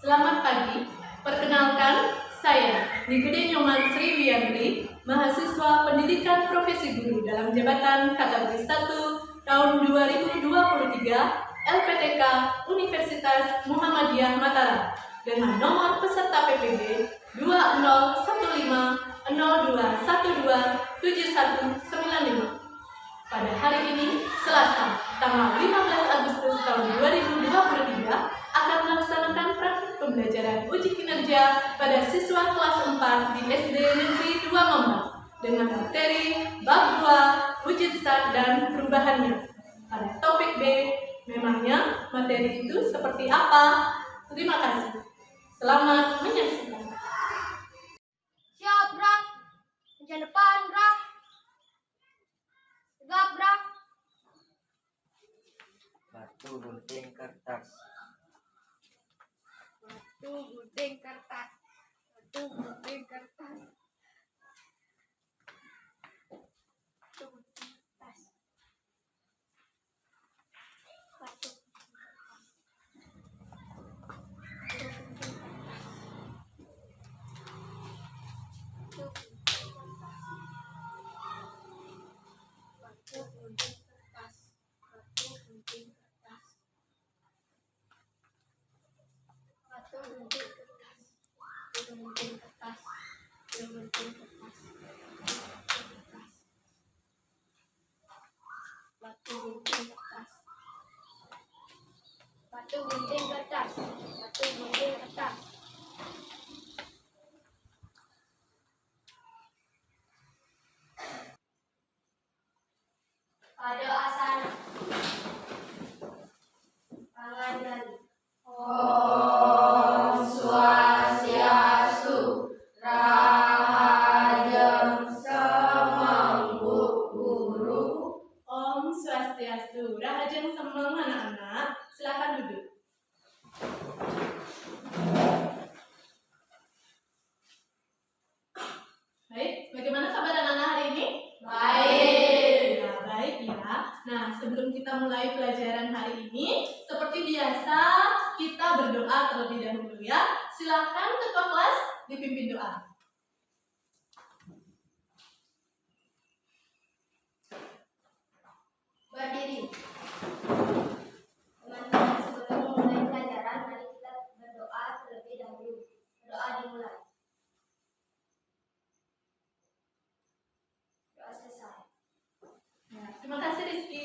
Selamat pagi, perkenalkan saya Nigede Nyoman Sri Wiandri, mahasiswa Pendidikan Profesi Guru dalam jabatan kategori 1 tahun 2023 LPTK Universitas Muhammadiyah Mataram dengan nomor peserta PPB 201502127195. Pada hari ini, Selasa, tanggal 15 Agustus tahun 2023, akan melaksanakan praktik pembelajaran uji kinerja pada siswa kelas 4 di SD Negeri 2 Mamban dengan materi bab 2, wujud zat dan perubahannya. Pada topik B, memangnya materi itu seperti apa? Terima kasih. Selamat menyaksikan. Siap, gerak. Meja depan, gerak. Tegap, gerak. Batu gunting kertas. Batu gunting kertas. Batu gunting kertas. Batu gunting kertas. Batu. Batu gunting kertas. Batu gunting kertas. Pada asana. Tangan jari. Om Swastiastu, Rahayu Semanggu Guru. Om Swastiastu, Rahajeng Semeng anak-anak, silakan duduk. Baik, bagaimana kabar anak-anak hari ini? Baik. Ya, baik ya. Nah, sebelum kita mulai pelajaran hari ini, seperti biasa kita berdoa terlebih dahulu ya. Silakan ketua kelas dipimpin doa. Berdiri. Teman-teman, sebelum memulai pelajaran, mari kita berdoa terlebih dahulu. Doa dimulai. Doa selesai. Ya, terima kasih Rizky.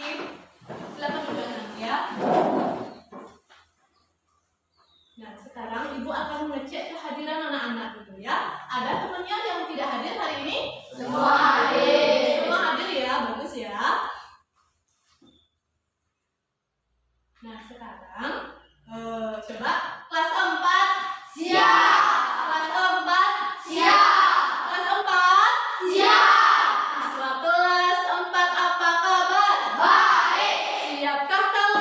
Silakan duduk anak ya. Nah, sekarang Ibu akan mengecek kehadiran anak-anak dulu ya. Ada temannya yang tidak hadir hari ini? Semua hadir. Semua hadir ya, bagus ya. Nah, sekarang coba kelas 4 Siap. kelas 4 Siap. kelas 4 Siap. siswa kelas 4 apa kabar? Baik. Siapkah kalian?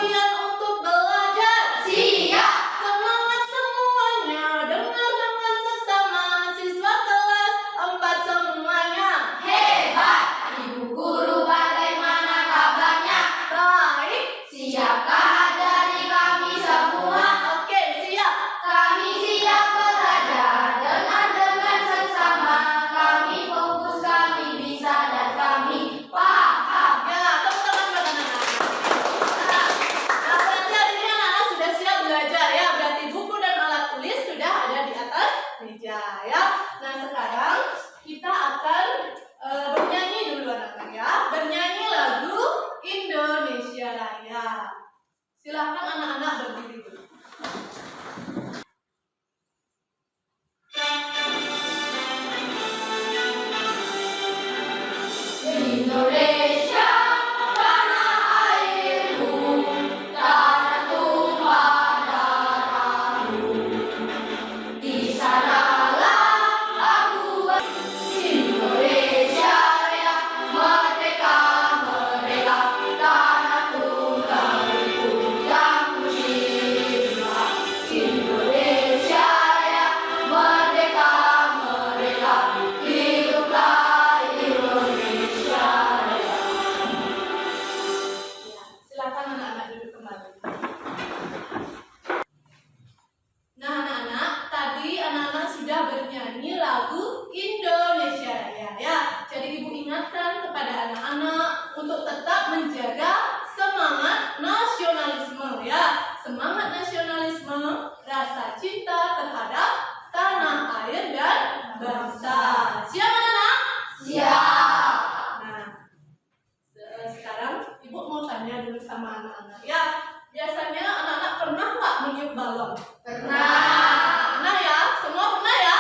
balon? Pernah. Pernah ya? Semua pernah ya?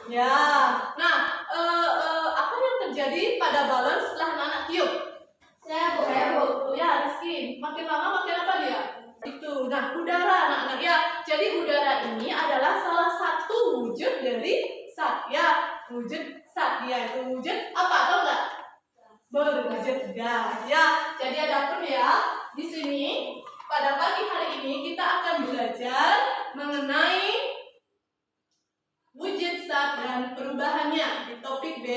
Ya. Nah, apa yang terjadi pada balon setelah anak-anak tiup? Sibuk. Ya, Rizky. Makin lama makin apa dia? Itu. Nah, udara anak-anak ya. Jadi udara ini adalah salah satu wujud dari zat ya. Wujud zat ya, itu wujud apa atau enggak? Berwujud gas ya. Jadi adapun ya, di sini pada pagi hari ini kita akan belajar mengenai wujud zat dan perubahannya. Di topik B,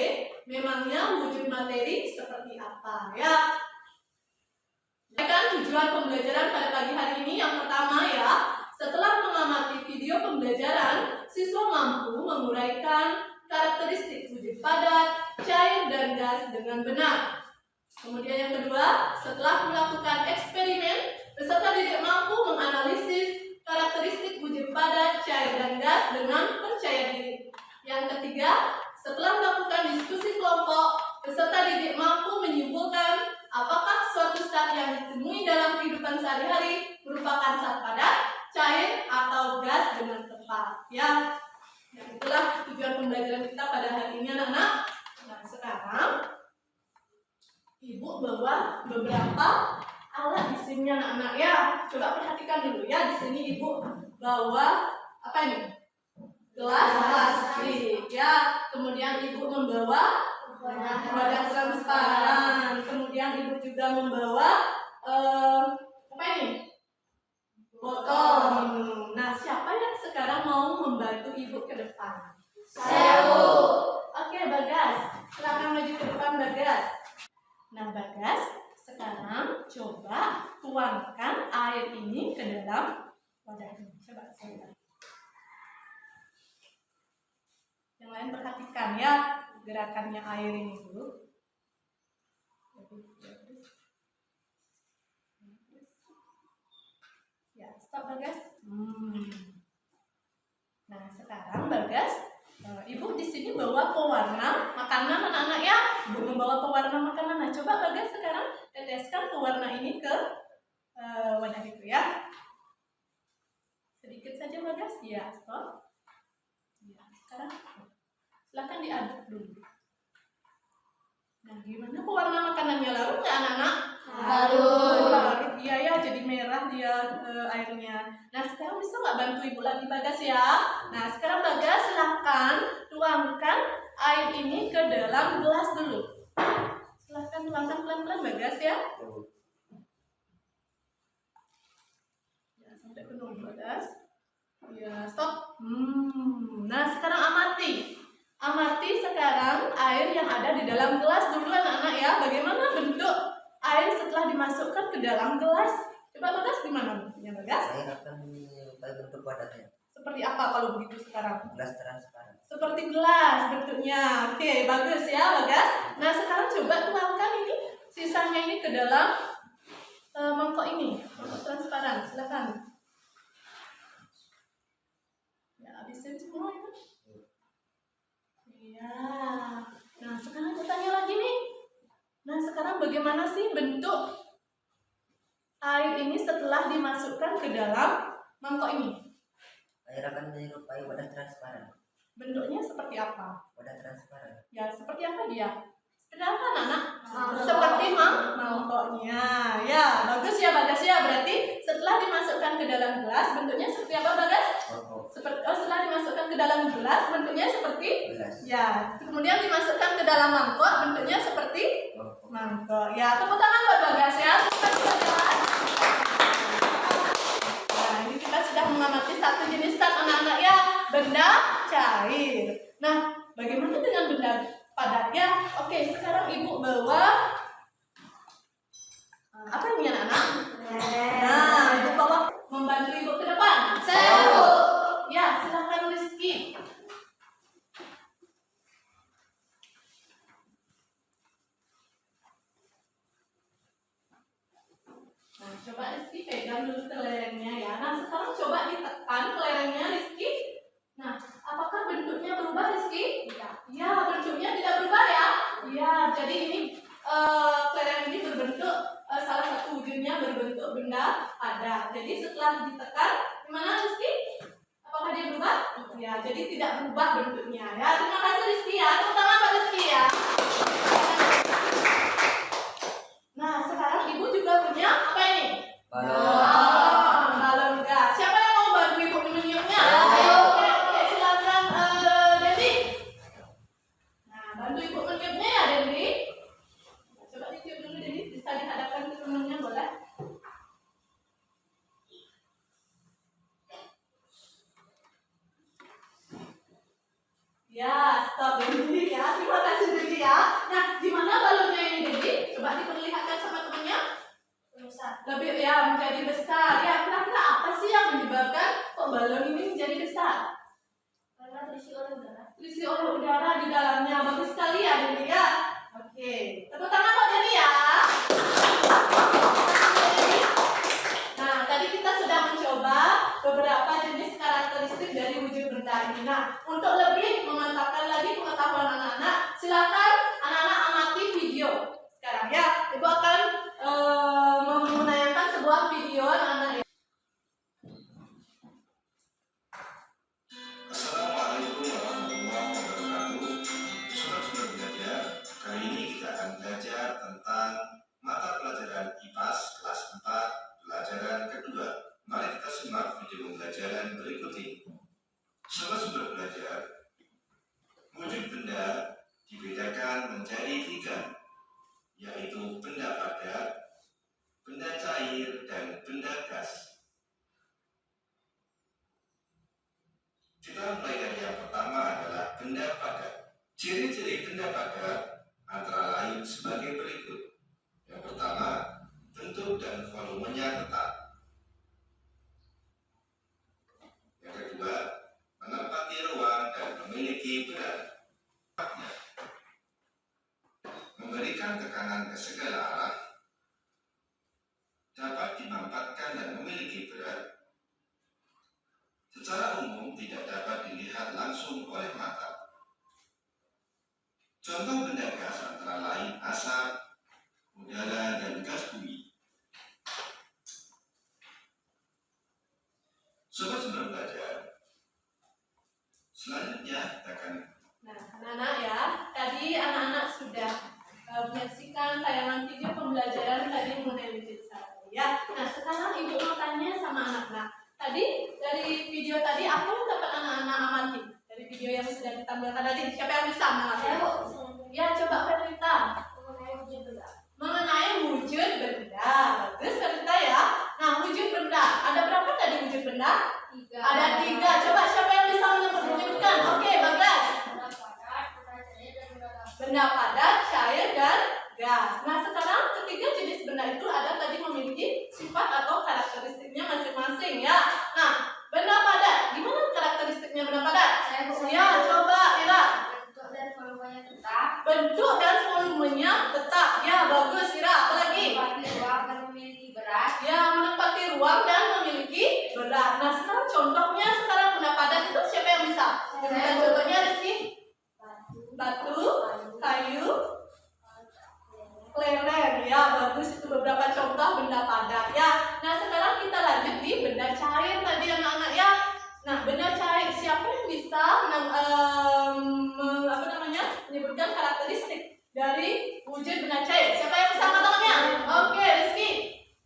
memangnya wujud materi seperti apa ya. Kan tujuan pembelajaran pada pagi hari ini yang pertama ya, setelah mengamati video pembelajaran, siswa mampu menguraikan karakteristik wujud padat, cair, dan gas dengan benar. Kemudian yang kedua, setelah melakukan eksperimen, peserta didik mampu menganalisis karakteristik wujud padat, cair, dan gas dengan percaya diri. Yang ketiga, setelah melakukan diskusi kelompok, peserta didik mampu menyimpulkan apakah suatu zat yang ditemui dalam kehidupan sehari-hari merupakan zat padat, cair, atau gas dengan tepat. Ya, nah, itulah tujuan pembelajaran kita pada hari ini anak-anak. Nah, sekarang Ibu bawa beberapa alat di sini anak-anak ya. Coba perhatikan dulu ya. Di sini Ibu bawa apa ini? Gelas plastik ya. Kemudian Ibu membawa wadah transparan. Kemudian Ibu juga membawa apa ini? Botol minum. Nah, siapa yang sekarang mau membantu Ibu ke depan? Saya. Oke, Bagas. Silakan maju ke depan, Bagas. Nah, Bagas, sekarang coba tuangkan air ini ke dalam wadah ini. Coba saya. Yang lain perhatikan ya gerakannya air ini dulu. Ya, stop Bagas. Nah, sekarang Bagas, Ibu di sini bawa pewarna makanan anak-anak ya. Ibu membawa pewarna makanan. Nah, coba Bagas sekarang teteskan pewarna ini ke wadah itu ya. Sedikit saja Bagas. Ya, stop. Ya, sekarang silakan diaduk dulu. Nah, gimana pewarna makanannya, larut nggak anak-anak? Larut. Iya ya, jadi merah dia airnya. Nah, sekarang bisa nggak bantu Ibu lagi Bagas ya? Nah, sekarang Bagas silahkan tuangkan air ini ke dalam gelas dulu. Silahkan tuangkan pelan-pelan Bagas ya. Ya, sampai penuh Bagas. Ya, stop. Nah, sekarang amati. Amati sekarang air yang ada di dalam gelas dulu anak-anak ya. Bagaimana bentuk air setelah dimasukkan ke dalam gelas? Coba Bagas gimana bentuknya Bagas? Air akan menyerupai bentuk padatnya. Seperti apa kalau begitu sekarang? Gelas transparan. Seperti gelas bentuknya. Oke, bagus ya Bagas. Nah, sekarang coba tuangkan ini sisanya ini ke dalam mangkok ini, mangkok transparan. Silakan. Ya, habisin semua itu. Iya. Nah, sekarang aku tanya lagi nih. Nah, sekarang bagaimana sih bentuk air ini setelah dimasukkan ke dalam mangkok ini? Air akan menyerupai wadah transparan. Bentuknya seperti apa? Wadah transparan. Ya, seperti apa dia? Seperti apa anak-anak? Seperti mangkoknya. Ya, bagus ya Bagas ya. Berarti setelah dimasukkan ke dalam gelas, bentuknya seperti apa Bagas? Setelah dimasukkan ke dalam gelas, bentuknya seperti? Gelas. Ya, kemudian dimasukkan ke dalam mangkok, bentuknya seperti? Mangkok. Ya, tepuk tangan buat Bagas ya. Nah, ini kita sudah mengamati satu jenis zat anak-anak ya, benda cair. Nah, bagaimana dengan benda padat ya? Oke, sekarang Ibu bawa apa ini anak-anak? Nah, Ibu bawa membantu Ibu ke depan. Ya, silakan Rizky. Nah, coba Rizky pegang dulu kelerengnya ya. Nah, sekarang coba ditekan kelerengnya Rizky. Nah, apakah bentuknya berubah Rizky? Iya, bentuknya tidak berubah ya. Iya, jadi ini kelereng ini berbentuk salah satu wujudnya berbentuk benda padat. Jadi setelah ditekan, gimana Rizky? Apakah dia berubah? Ya, jadi tidak berubah bentuknya. Ya, terima kasih Rizky ya. Tepuk tangan pada Rizky ya. Nah, sekarang Ibu juga punya apa ini? Balon. Balon gas. Siapa yang mau bantu Ibu meniupnya? Ayo. Oke, silakan Dendi. Nah, bantu Ibu meniupnya ya Dendi. Coba ditiup dulu Dendi, bisa dihadapkan ke temannya boleh? Ya, stop Dendi ya. Terima kasih Dendi ya. Nah, gimana balonnya ini Dendi? Coba diperlihatkan sama temannya. Besar. Lebih ya menjadi besar. Ya, kira-kira apa sih yang menyebabkan kok balon ini menjadi besar? Karena terisi oleh udara. Terisi oleh udara di dalamnya. Bagus sekali ya Dendi ya. Oke, tepuk tangan buat Dendi ya. Nah, tadi kita sudah mencoba beberapa jenis karakteristik dari wujud benda ini. Nah, untuk lebih memantapkan lagi pengetahuan anak-anak, silakan anak-anak amati video sekarang ya. Ibu akan menayangkan sebuah video anak-anak ya. Assalamualaikum warahmatullahi wabarakatuh. Sobat-sobat belajar, kali ini kita akan belajar tentang mata pelajaran IPAS kelas 4 pelajaran kedua. Mari kita simak video pembelajaran berikut ini. Sobat-sobat belajar, wujud benda dibedakan menjadi 3, yaitu benda padat, benda cair, dan benda gas. Kita mulai dari yang pertama adalah benda padat. Ciri-ciri benda padat antara lain sebagai berikut. Yang pertama, bentuk dan volumenya tetap. Yang kedua, menempati ruang dan memiliki berat. Memberikan tekanan ke segala arah, dapat dimampatkan dan memiliki berat. Secara umum tidak dapat dilihat langsung oleh mata. Contoh benda gas antara lain asap, udara, dan gas bumi. Sobat-sobat belajar, selanjutnya kita akan Nah, anak-anak ya, tadi anak-anak sudah menyaksikan tayangan video pembelajaran tadi mengenai wujud satu ya. Nah, sekarang Ibu mau tanya sama anak-anak. Tadi dari video tadi apa yang dapat anak-anak amati? Dari video yang sudah ditampilkan tadi, siapa yang bisa mengamati? Saya kok Ya, coba Verita. mengenai wujud benda. Mengenai wujud benda. Bagus Verita ya. Nah, wujud benda. Ada berapa tadi wujud benda? 3. Ada 3. Coba siapa yang bisa menyebutkan? Oke, Bagas. Benda padat, cair, dan gas. Benda padat, cair, dan gas. Nah, sekarang ketiga jenis benda itu ada tadi memiliki sifat atau karakteristiknya masing-masing ya. Nah, benda padat, gimana karakteristiknya benda padat? Ya, coba Ira. Bentuk dan volumenya tetap. Bentuk dan volumenya tetap. Ya, bagus Ira. Apa lagi? Menempati ruang dan memiliki berat. Ya, menempati ruang dan memiliki berat. Nah, sekarang contohnya sekarang benda padat itu siapa yang bisa? Berikan contohnya Rizky. Batu, kayu, leren. Ya, bagus itu beberapa contoh benda padat ya. Nah, sekarang kita lanjut di benda cair tadi anak-anak ya. Nah, benda cair siapa yang bisa menyebutkan karakteristik dari wujud benda cair? Siapa yang bisa angkat tangannya? Oke, Rizky.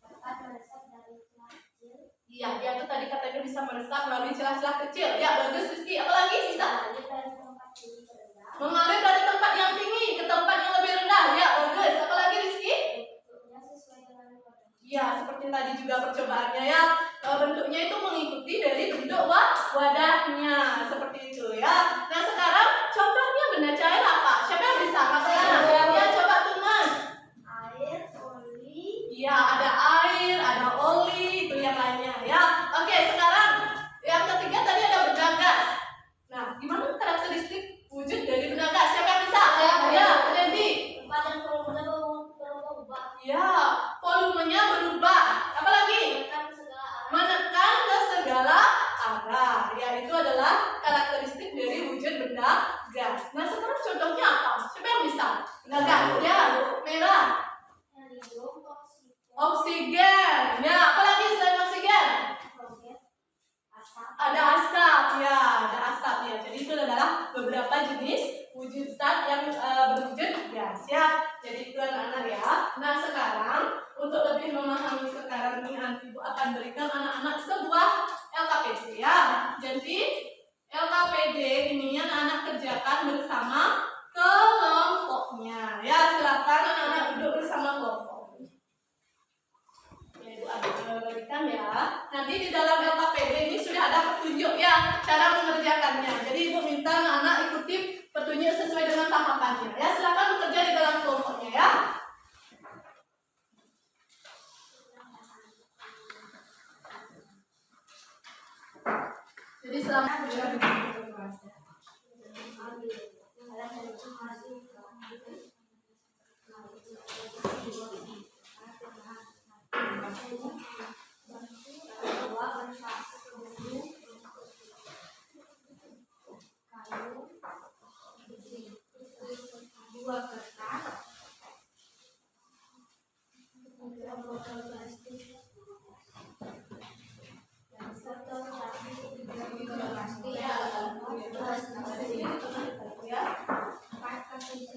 Dapat meresap dari celah kecil. Iya, dia tuh tadi katanya bisa meresap melalui celah-celah kecil. Ya, bagus Rizky. Apalagi bisa? Mengalir dari tempat tinggi ke rendah. Mengalir dari tempat yang tinggi ke tempat yang lebih rendah. Ya, bagus. Apalagi Rizky? Bentuknya sesuai dengan wadah. Ya, seperti tadi juga percobaannya ya. Bentuknya itu mengikuti dari bentuk wadahnya. Seperti itu ya. Nah, sekarang contohnya benda cair apa? Siapa yang bisa? Ya, coba teman. Air, oli. Iya, ada air, ada oli, itu yang lainnya ya. Oke, sekarang yang ketiga tadi ada benda gas. Nah, gimana karakteristik wujud dari benda gas? Siapa yang bisa? Ya, Dendi. Tempat dan volumenya berubah. Ya, volumenya berubah. Apalagi? Menekan ke segala arah. Menekan ke adalah beberapa jenis wujud zat yang berwujud gas ya. Jadi itu anak-anak ya. Nah sekarang untuk lebih memahami sekarang ini nanti Ibu akan berikan anak-anak sebuah LKPD ya. Jadi LKPD ini anak-anak kerjakan bersama kelompoknya ya. Silakan anak-anak duduk bersama kelompok. Ya Ibu akan berikan ya. Nanti di dalam LKPD ini sudah ada petunjuk ya cara mengerjakannya. Jadi Ibu minta anak-anak ikuti petunjuk sesuai dengan tahapannya ya. Silakan bekerja di dalam kelompoknya ya. Jadi selama dua kertas, tiga botol plastik, dan satu plastik, tiga botol plastik, empat kasih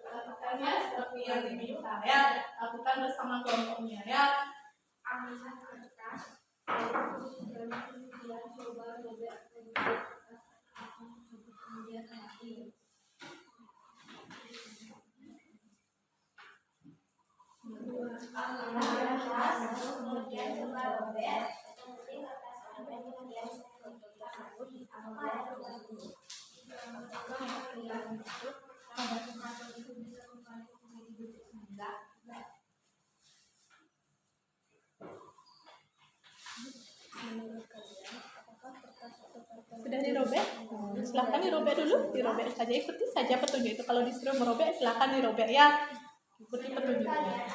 lakukannya seperti yang diminta ya. Lakukan bersama kelompoknya ya. ambillah kertas, dan kemudian coba robek kertas, kemudian mati. Ambillah kertas, kemudian coba robek, kemudian kertas, kemudian Sudah dirobek? Silakan dirobek dulu, dirobek saja, ikuti saja petunjuk itu. Kalau disuruh merobek silakan dirobek ya. Ikuti petunjuknya.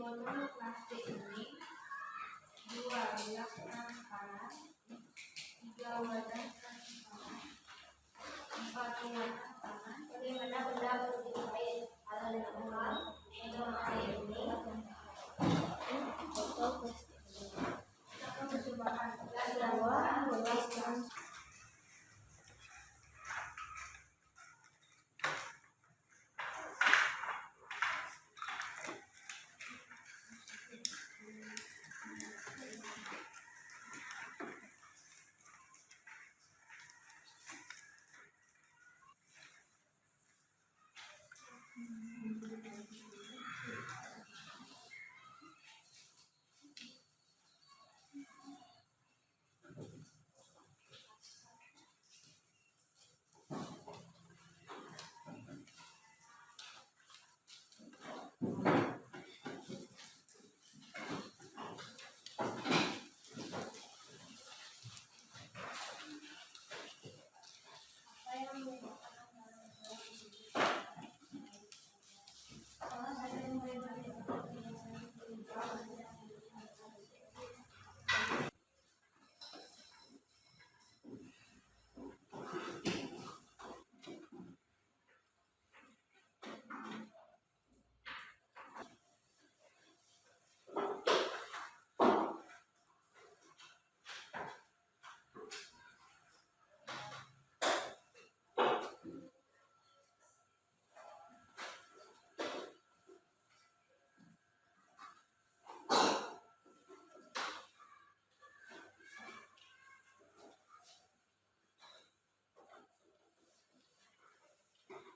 botol plastik ini, dua gelas transparan, tiga wadah transparan, empat wadah tangan. Bagaimana benda berbentuk air? Kalau dengan minum air ini, botol plastik ini. Kita mencoba dua gelas transparan.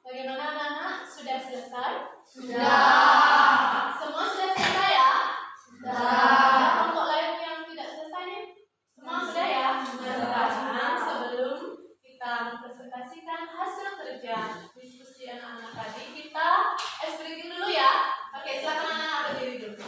Bagaimana anak-anak? Sudah selesai? Sudah. Semua sudah selesai ya? Sudah. Kelompok lain yang tidak selesai nih? Semua sudah ya? Sekarang sebelum kita mempresentasikan hasil kerja diskusi anak-anak tadi, kita breathing dulu ya. Oke, silakan anak-anak berdiri dulu.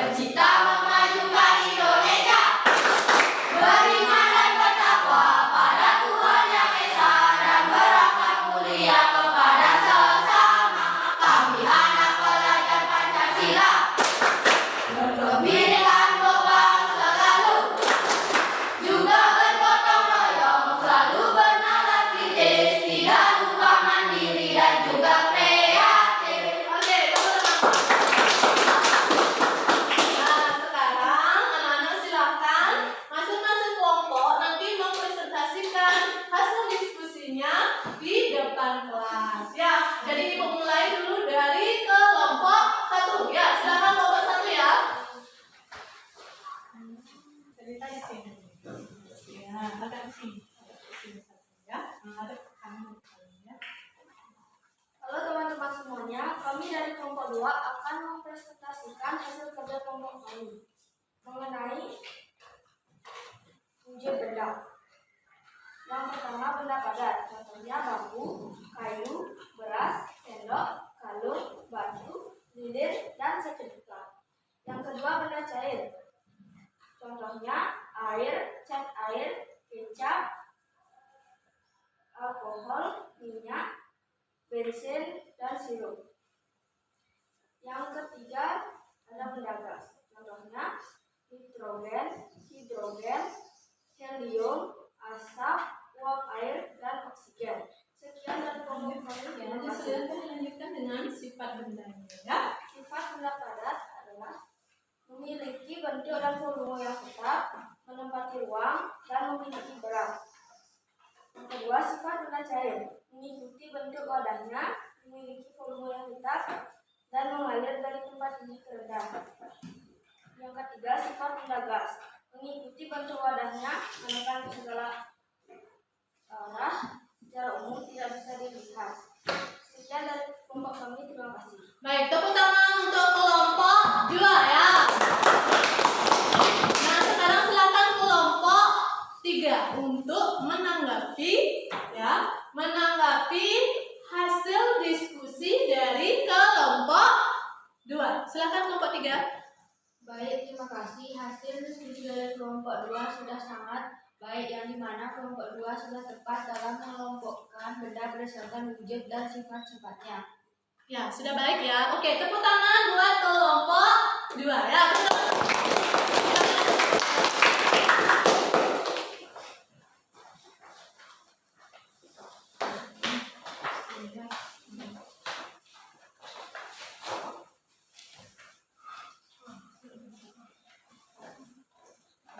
bercita memajukan Indonesia. Beriman dan bertakwa pada Tuhan Yang Esa dan berakhlak mulia kepada sesama. Kami anak pelajar Pancasila, berkebinekaan global selalu, juga bergotong royong, selalu bernalar kritis, tidak lupa mandiri dan juga kreatif. Oke, teman-teman. Nah, sekarang anak-anak silakan masing-masing kelompok nanti mempresentasikan hasil diskusinya di depan kelas. Ya, jadi ibu mulai dulu dari kelompok 1. Ya, silakan kelompok 1 ya. Cerita di sini. Ya, ada di sini. Ya, ada kamu ya. Halo teman-teman semuanya, kami dari kelompok 2 akan mempresentasikan hasil kerja kelompok kami mengenai wujud benda. Yang pertama, benda padat, contohnya bambu, kayu, beras, sendok, kalung, batu, lilin, dan setrika. Yang kedua, benda cair, contohnya air, cat air, kecap, alkohol, minyak, bensin, dan sirup. Yang ketiga ada benda gas, contohnya nitrogen, hidrogen, helium, asap, uap air, dan oksigen. Sekian dari kelompok kami. Ya, nanti silakan dilanjutkan dengan sifat bendanya ya. Sifat benda padat adalah memiliki bentuk dan volume yang tetap, menempati ruang, dan memiliki berat. Yang kedua, sifat benda cair, mengikuti bentuk wadahnya, memiliki volume yang tetap, dan mengalir dari tempat tinggi ke rendah. Yang ketiga, sifat benda gas, mengikuti bentuk wadahnya, menekan ke segala arah, secara umum tidak bisa dilihat. Sekian dari kelompok kami, terima kasih. Baik, tepuk tangan untuk kelompok 2 ya. Nah, sekarang silakan kelompok 3 untuk menanggapi hasil diskusi dari kelompok 2. Silakan kelompok 3. Baik, terima kasih. Hasil diskusi dari kelompok 2 sudah sangat baik, yang dimana kelompok 2 sudah tepat dalam mengelompokkan benda berdasarkan wujud dan sifat-sifatnya. Ya, sudah baik ya. Oke, tepuk tangan buat kelompok 2 ya.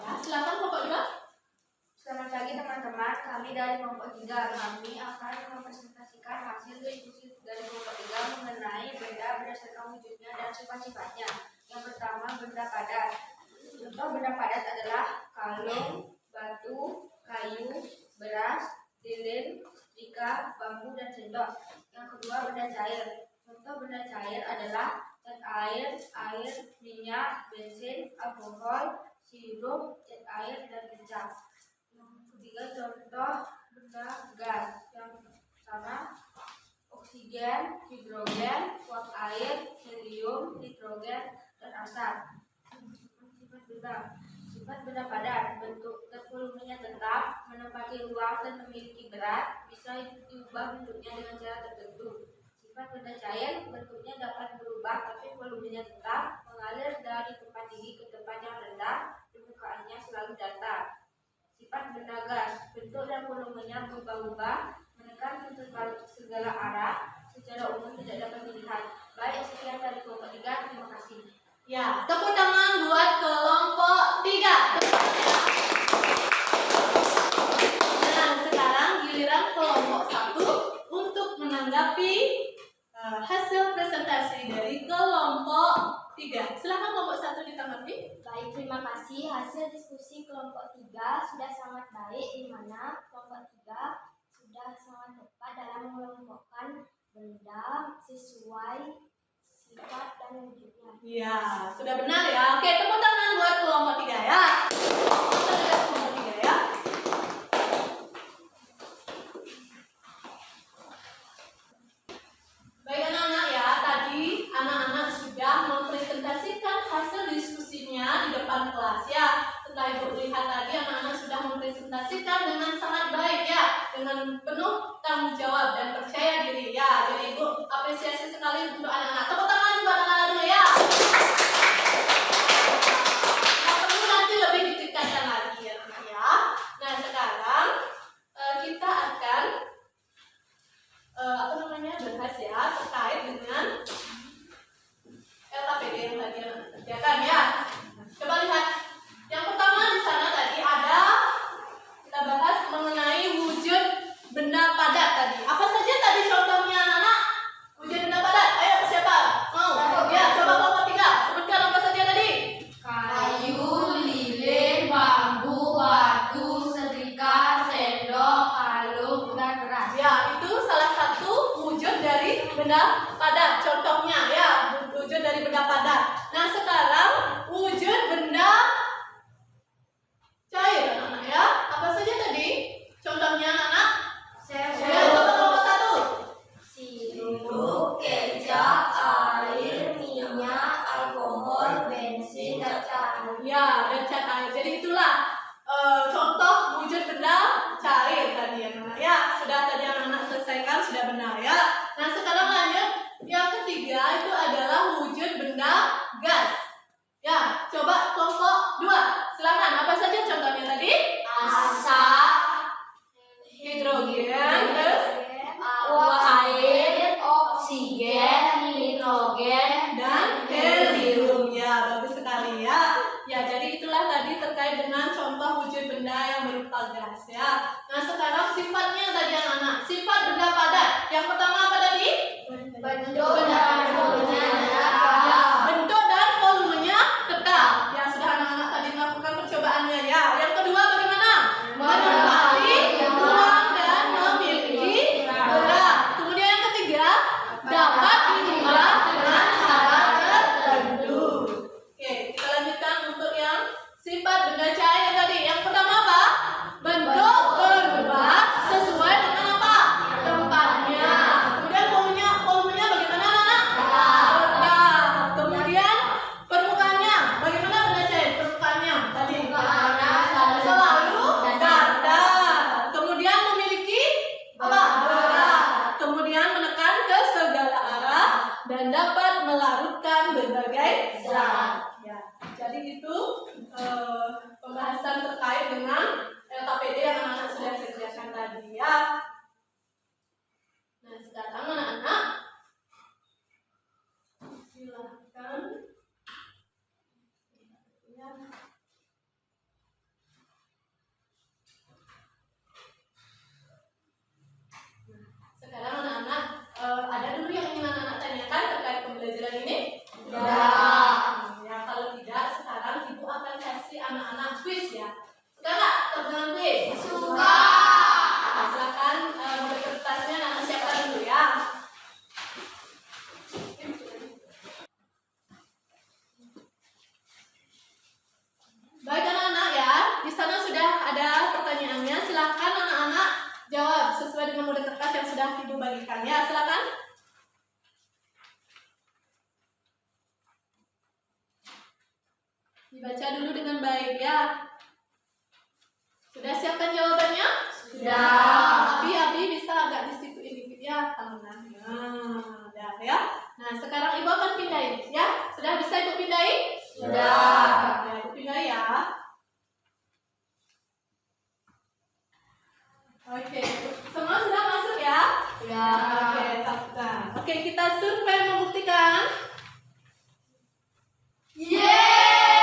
Ya, silakan kelompok 2. Selamat pagi teman-teman, kami dari kelompok 3. Kami akan mempresentasikan hasil diskusi dari kelompok 3 mengenai benda berdasarkan wujudnya dan sifat-sifatnya. Yang pertama, benda padat. Contoh benda padat adalah kalung, batu, kayu, beras, lilin, setrika, bambu, dan sendok. Yang kedua, benda cair. Contoh benda cair adalah cat air, minyak, bensin, alkohol, sirup, cat air, dan kecap. Yang ketiga, contoh benda gas. Yang pertama, oksigen, hidrogen, uap air, helium, nitrogen, dan asap. Sifat benda padat, bentuk dan volumenya tetap, menempati ruang dan memiliki berat, bisa diubah bentuknya dengan cara tertentu. Sifat benda cair, bentuknya dapat berubah tapi volumenya tetap, mengalir dari tempat tinggi ke tempat yang rendah, permukaannya selalu datar. Sifat benda gas, bentuk dan volumenya berubah-ubah, menekan ke segala arah, secara umum tidak dapat dilihat. Baik, sekian dari kelompok 3, terima kasih. Ya, tepuk tangan buat kelompok 3. Nah, sekarang giliran kelompok 1 untuk menanggapi hasil presentasi dari kelompok 3. Silakan kelompok 1 ditanggapi. Baik, terima kasih. Hasil diskusi kelompok 3 sudah sangat baik, di mana kelompok 3 sudah sangat tepat dalam mengelompokkan benda sesuai sifat dan wujudnya. Ya, sudah benar ya. Oke, tepuk tangan buat kelompok 3 ya. Kita lihat kelompok 3 ya. Baik anak-anak ya, tadi anak-anak sudah mempresentasikan hasil diskusi dengan penuh tanggung jawab dan percaya diri ya. Jadi Ibu apresiasi sekali untuk anak-anak. Tepuk tangan buat anak-anak dulu ya. Nah, perlu nanti lebih ditingkatkan lagi ya teman ya. Nah sekarang kita akan bahas ya terkait dengan LKPD yang tadi anak kerjakan ya. Coba lihat. Yang pertama di sana tadi ada kita bahas mengenai wujud benda padat tadi. Apa saja tadi contohnya anak-anak? Wujud benda padat. Ayo siapa? Mau? Ya, coba kelompok 3. Sebutkan apa saja tadi? Kayu, lilin, bambu, batu, setrika, sendok, kalung, dan beras. Ya, itu salah satu wujud dari benda padat. Contohnya ya, wujud dari benda padat. Nah, sekarang wujud benda cair anak-anak ya. Apa saja tadi? Contohnya anak-anak? Ya, coba kelompok 1. Sirup, kecap, air, minyak, alkohol, bensin, dan cair. Ya, dan cat air. Jadi itulah contoh wujud benda cair tadi anak-anak ya. Sudah tadi anak-anak selesaikan, sudah benar ya. Nah, sekarang lanjut. Yang ketiga itu adalah wujud benda gas. Ya, coba kelompok 2. Silakan. Apa saja contohnya tadi? Asap, Hidrogen, terus air, oksigen, nitrogen, dan helium. Ya, bagus sekali ya. Ya, jadi itulah tadi terkait dengan contoh wujud benda yang berupa gas ya. Nah, sekarang sifatnya tadi anak-anak. Sifat benda padat. Yang pertama apa tadi? bentuk dan volumenya tetap. Ya, bentuk dan volumenya tetap. Ya, sudah anak-anak tadi melakukan percobaannya ya. Yang kedua bagaimana? Menempati ruang dan memiliki berat. Kemudian yang ketiga, dapat diubah dengan cara tertentu. Oke, kita lanjutkan untuk yang sifat benda cair tadi. Yang pertama apa? Bentuk berubah sesuai dengan apa? Tempatnya. Kemudian volumenya bagaimana anak? Tetap. Kemudian permukaannya bagaimana benda cair? Permukaannya tadi selalu datar. Kemudian memiliki apa? Berat. Kemudian menekan ke segala arah dan dapat melarutkan berbagai zat. Ya, jadi itu pembahasan terkait dengan LKPD yang anak-anak sudah kerjakan tadi ya. Nah, sekarang anak-anak silahkan ya. Sekarang anak-anak ada dulu yang ingin anak-anak tanyakan terkait pembelajaran ini? Ya, kalau tidak sekarang ibu akan kasih anak-anak quiz ya. Suka nggak dengan quiz? Suka. Nah, silakan mulai kertasnya anak siapkan dulu ya. Baik anak-anak ya, di sana sudah ada pertanyaannya. Silakan anak-anak jawab sesuai dengan model kertas yang sudah ibu bagikan ya. Silakan. Dibaca dulu dengan baik ya. Sudah siapkan jawabannya? Sudah. Abi bisa agak disituin dikit ya tangannya. Udah ya. Nah, sekarang ibu akan pindahin ya. Sudah bisa ibu pindahin? Sudah. Ya, ibu pindahin ya. Oke, semua sudah masuk ya? Ya. Oke, nah. Oke, kita survei membuktikan. Yeay.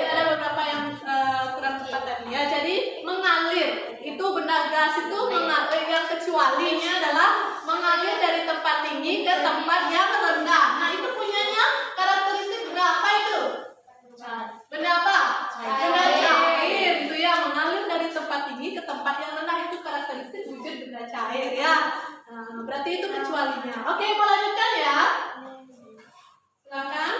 Ada beberapa yang kurang tepat tadi ya. Jadi mengalir itu benda gas itu mengalir, yang kecualinya adalah mengalir dari tempat tinggi ke tempat yang rendah. Nah, itu punyanya karakteristik benda apa itu? Benda apa? Benda cair itu ya, mengalir dari tempat tinggi ke tempat yang rendah, itu karakteristik wujud benda cair ya. Nah, berarti itu kecualinya. Oke, mau lanjutkan ya. Silakan.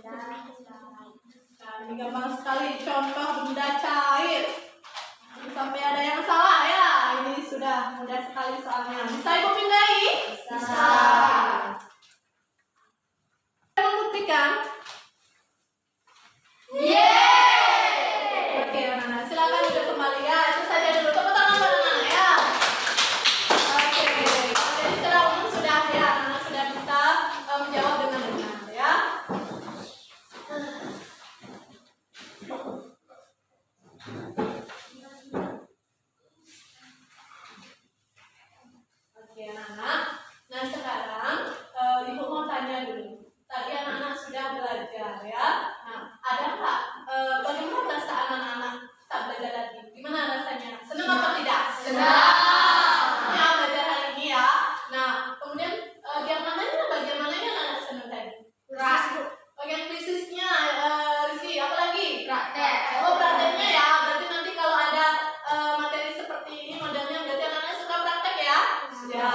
Nah, ini gampang sekali contoh benda cair. Sampai ada yang salah ya. Ini sudah mudah sekali soalnya. Bisa ibu pindahi? Bisa. Saya membuktikan. Yeay. Oke, anak-anak silakan duduk kembali ya. Itu saja dulu. Tepuk tangan buat anak-anak ya. belajar ya. Nah, ada nggak bagaimana perasaan anak-anak saat belajar tadi? Gimana rasanya? Senang atau tidak? Ya, belajar hari ini ya. Nah, kemudian bagian mananya anak senang tadi? Bagian fisiknya, Rizky, apa lagi? Oh, prakteknya ya. Berarti nanti kalau ada materi seperti ini modelnya berarti anaknya suka praktek ya? Ya,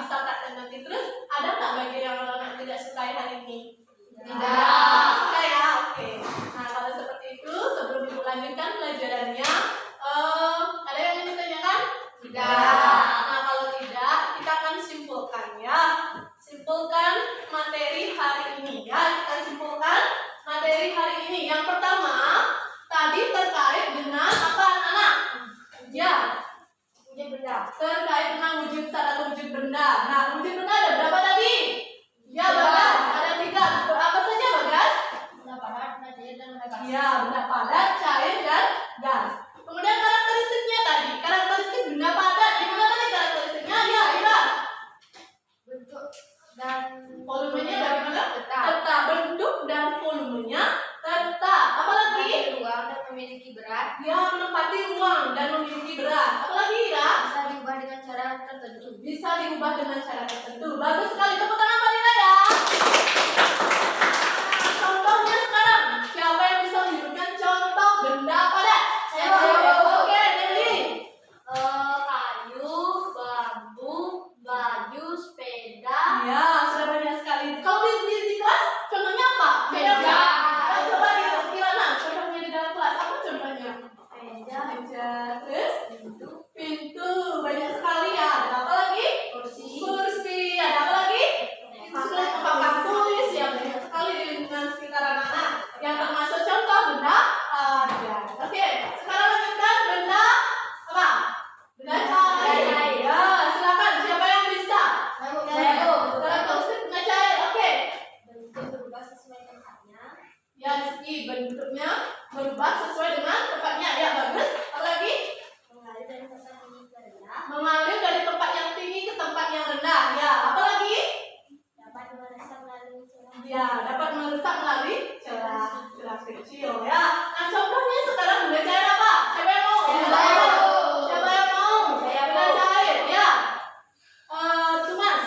bisa praktek nanti. Terus ada nggak bagian yang anak tidak sukai hari ini? Tidak suka ya, oke. Nah, kalau seperti itu sebelum ibu lanjutkan pelajarannya, ada yang ingin ditanyakan? Tidak. Nah, kalau tidak, kita akan simpulkan ya. Simpulkan materi hari ini ya. Kita simpulkan materi hari ini. Yang pertama, tadi terkait dengan apa anak-anak? Ya, Wujud benda. terkait dengan wujud zat atau wujud benda. Nah, wujud benda ada berapa tadi? Ya, Bagas. Ada 3. Apa saja, Bagas? Benda padat, benda cair, dan benda gas. Ya, benda padat, cair, dan gas. Kemudian karakteristiknya tadi. Karakteristik benda padat. Gimana tadi karakteristiknya? Ya, Ira. Bentuk dan Volumenya bagaimana? tetap. Tetap. Bentuk dan volumenya tetap. Apalagi? Ruang dan memiliki berat. Dia menempati ruang dan memiliki berat. Apalagi, Ira? Bisa diubah dengan cara tertentu. Bisa diubah dengan cara tertentu. Bagus sekali. Tepuk tangan Pak Lina ya. Contohnya sekarang. Siapa yang bisa menyebutkan contoh benda padat? Oke, Nelly. Kayu, bambu, baju, sepeda, Ya, sudah banyak sekali. Kalau di kelas, contohnya apa? Meja. Coba Kirana, contohnya di dalam kelas. Apa contohnya? meja, Meja. Terus? pintu, Pintu. Banyak sekali ya. Ada apa lagi? kursi, Kursi. Ada apa lagi? Sudah papan tulis ya. Banyak sekali di lingkungan sekitar anak-anak. Yang termasuk contoh benda ada. Oke, sekarang lanjutkan benda apa? Benda cair. Ya, silakan. Siapa yang bisa? Karakteristik benda cair. Oke. Bentuk berubah sesuai tempatnya. Ya, Rizky, bentuknya berubah sesuai dengan tempatnya. Ya, bagus. Apa lagi? Mengalir dari tempat tinggi ke rendah. Mengalir dari tempat yang tinggi ke tempat yang rendah. Ya, apa lagi? Dapat meresap melalui celah. Ya, dapat merusak melalui celah kecil ya. Nah, contohnya sekarang benda cair apa? Siapa yang mau? Siapa yang mau? Benda cair, ya. Tumas.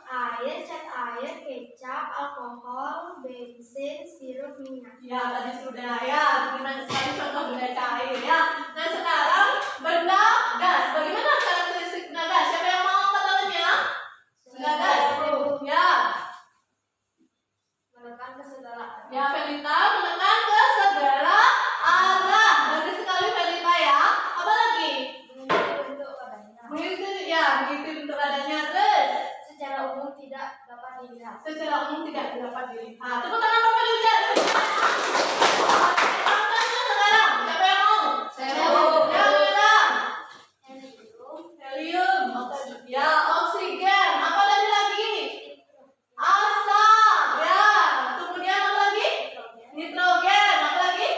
air, cat air, kecap, alkohol, bensin, sirup, minyak. Ya, tadi sudah ya. Bagaimana sekali contoh benda cair ya. Nah, sekarang benda gas. Bagaimana karakteristik benda gas? Siapa yang mau angkat tangannya? Benda gas. Ya. Menekan ke segala arah. Ya, Felita menekan ke segala arah. Bagus sekali Felita ya. Apa lagi? Mengikuti bentuk badannya. Mengikuti bentuk badannya. Terus Secara umum tidak dapat dilihat. secara umum tidak dapat dilihat. Tepuk tangan Bapak Felita. Contohnya sekarang. Siapa yang mau? Ya, Felita. Helium. Ya, oksigen. Apa tadi lagi? Asap. Ya. Kemudian apa lagi? Nitrogen. Apa lagi?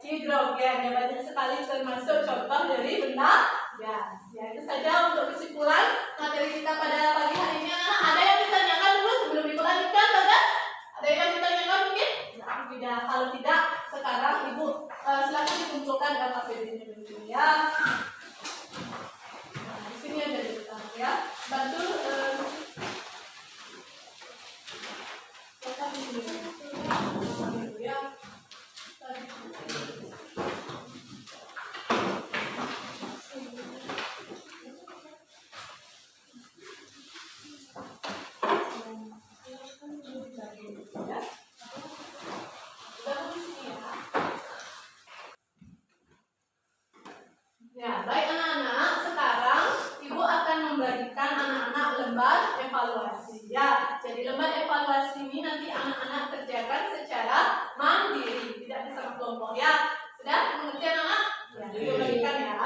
Hidrogen. Ya, banyak sekali termasuk contoh dari benda gas. Ya, itu saja untuk kesimpulan materi kita pada pagi hari ini. Anak-anak, ada yang ditanyakan dulu sebelum Ibu lanjutkan, Bagas? Ada yang ditanyakan mungkin? Tidak. Kalau tidak, sekarang Ibu silakan dikumpulkan dalam APD-nya dulu ya. Nah, di sini ada di depan ya. Bantu di sini. Ya. Ya, baik anak-anak, sekarang Ibu akan membagikan anak-anak lembar evaluasi ya. Jadi lembar evaluasi ini nanti anak-anak kerjakan secara mandiri, tidak bersama kelompok ya. Sudah mengerti anak-anak? Ya, Ibu bagikan ya.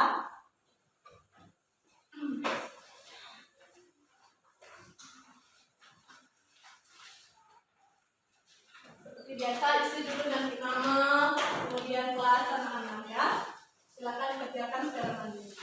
Seperti biasa isi dulu nanti nama, kemudian kelas anak-anak ya. Silakan kerjakan secara mandiri.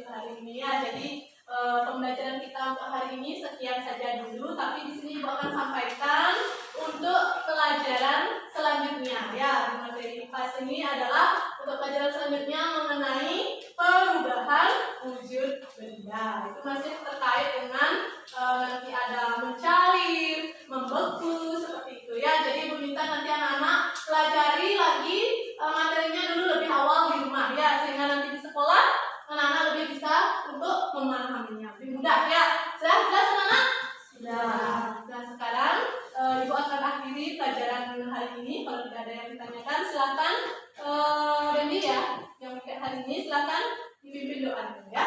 untuk hari ini ya. Jadi pembelajaran kita untuk hari ini sekian saja dulu, tapi di sini Ibu akan sampaikan untuk pelajaran selanjutnya ya. Di materi IPAS ini adalah untuk pelajaran selanjutnya mengenai perubahan wujud benda. Itu masih terkait dengan nanti ada mencair, membeku seperti itu ya. Jadi Ibu minta nanti anak-anak pelajari lagi materinya dulu lebih awal di rumah ya, sehingga nanti di sekolah anak-anak lebih bisa untuk memahaminya lebih mudah ya. Sudah jelas anak-anak? Sudah. Nah sekarang Ibu akan akhiri pelajaran hari ini. Kalau tidak ada yang ditanyakan silakan Dendi ya, yang hari ini silakan dipimpin doa ya.